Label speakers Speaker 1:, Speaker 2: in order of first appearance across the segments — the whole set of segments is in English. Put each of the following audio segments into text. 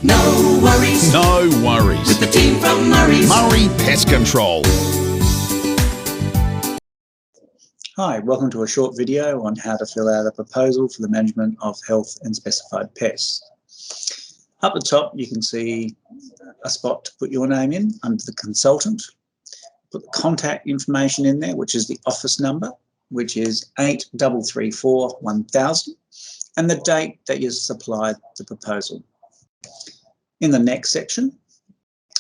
Speaker 1: No worries.
Speaker 2: No worries.
Speaker 1: With the team from Murray's.
Speaker 2: Murray Pest Control.
Speaker 3: Hi, welcome to a short video on how to fill out a proposal for the management of health and specified pests. Up the top you can see a spot to put your name in under the consultant. Put the contact information in there, which is the office number, which is 8334 1000, and the date that you supplied the proposal. In the next section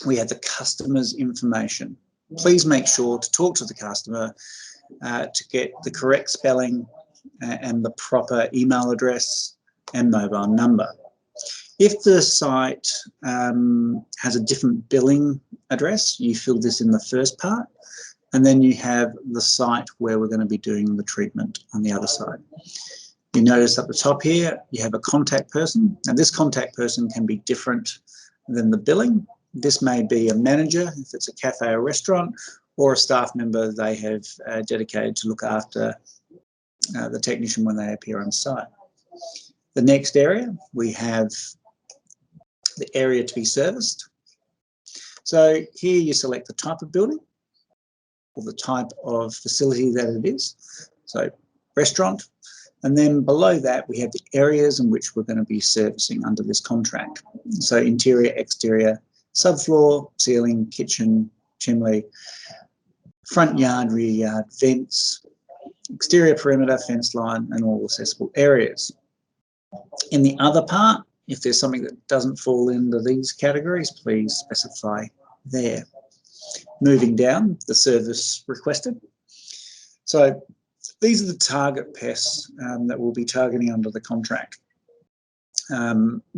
Speaker 3: we have the customer's information. Please make sure to talk to the customer to get the correct spelling and the proper email address and mobile number. If the site has a different billing address, you fill this in the first part, and then you have the site where we're going to be doing the treatment on the other side. You notice at the top here you have a contact person, and this contact person can be different than the billing. This may be a manager if it's a cafe or restaurant, or a staff member they have dedicated to look after the technician when they appear on site. The next area, we have the area to be serviced. So here you select the type of building or the type of facility that it is. So restaurant, and then below that we have the areas in which we're going to be servicing under this contract. So interior, exterior, subfloor, ceiling, kitchen, chimney, front yard, rear yard, vents, exterior perimeter, fence line, and all accessible areas. In the other part, if there's something that doesn't fall into these categories, please specify there. Moving down, the service requested. So these are the target pests that we'll be targeting under the contract.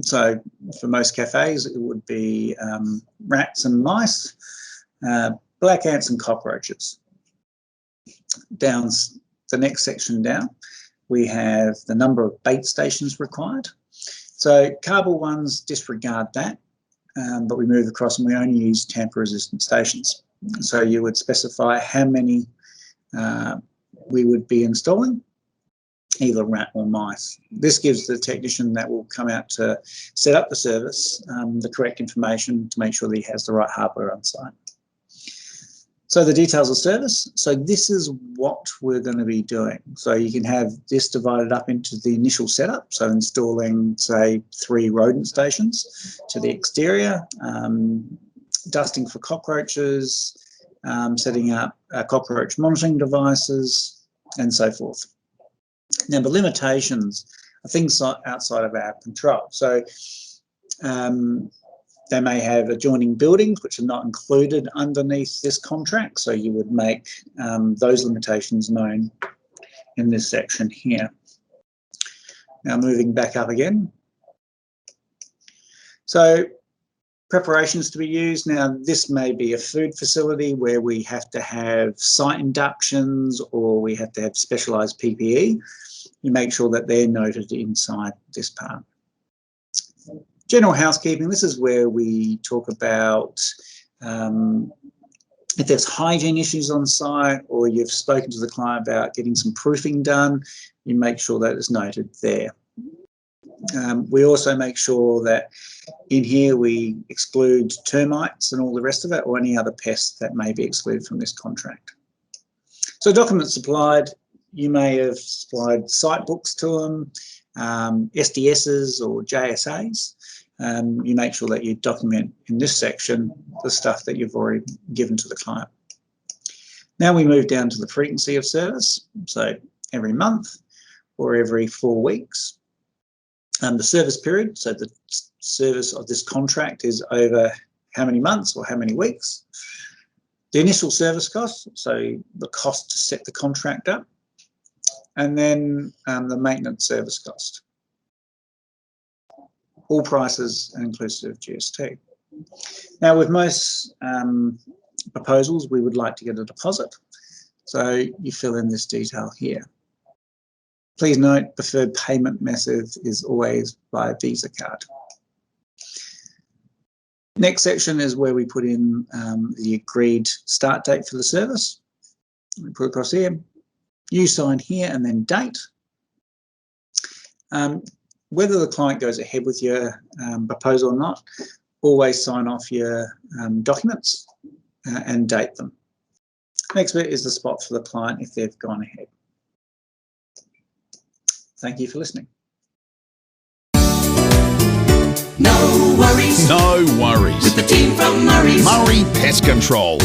Speaker 3: So for most cafes, it would be rats and mice, black ants and cockroaches. Down the next section down, we have the number of bait stations required. So cardboard ones, disregard that, but we move across and we only use tamper-resistant stations. So you would specify how many we would be installing, either rat or mice. This gives the technician that will come out to set up the service the correct information to make sure that he has the right hardware on site. So the details of service. So this is what we're going to be doing. So you can have this divided up into the initial setup. So installing, say, 3 rodent stations to the exterior, dusting for cockroaches, setting up cockroach monitoring devices, and so forth. Now the limitations are things outside of our control. So they may have adjoining buildings which are not included underneath this contract, so you would make those limitations known in this section here. Now moving back up again. So preparations to be used. Now this may be a food facility where we have to have site inductions or we have to have specialised PPE. You make sure that they're noted inside this part. General housekeeping, this is where we talk about if there's hygiene issues on site or you've spoken to the client about getting some proofing done, you make sure that it's noted there. We also make sure that in here we exclude termites and all the rest of it, or any other pests that may be excluded from this contract. So documents supplied, you may have supplied site books to them, SDSs or JSAs. You make sure that you document in this section the stuff that you've already given to the client. Now we move down to the frequency of service, so every month or every 4 weeks. The service period, so the service of this contract is over how many months or how many weeks. The initial service cost, so the cost to set the contract up, and then the maintenance service cost. All prices are inclusive of GST. Now with most proposals we would like to get a deposit, so you fill in this detail here. Please note, preferred payment method is always by Visa card. Next section is where we put in the agreed start date for the service. We put across here, you sign here and then date. whether the client goes ahead with your proposal or not, always sign off your documents and date them. Next bit is the spot for the client if they've gone ahead. Thank you for listening.
Speaker 1: No worries
Speaker 2: No worries.
Speaker 1: with the team from Murray's.
Speaker 2: Murray Pest Control.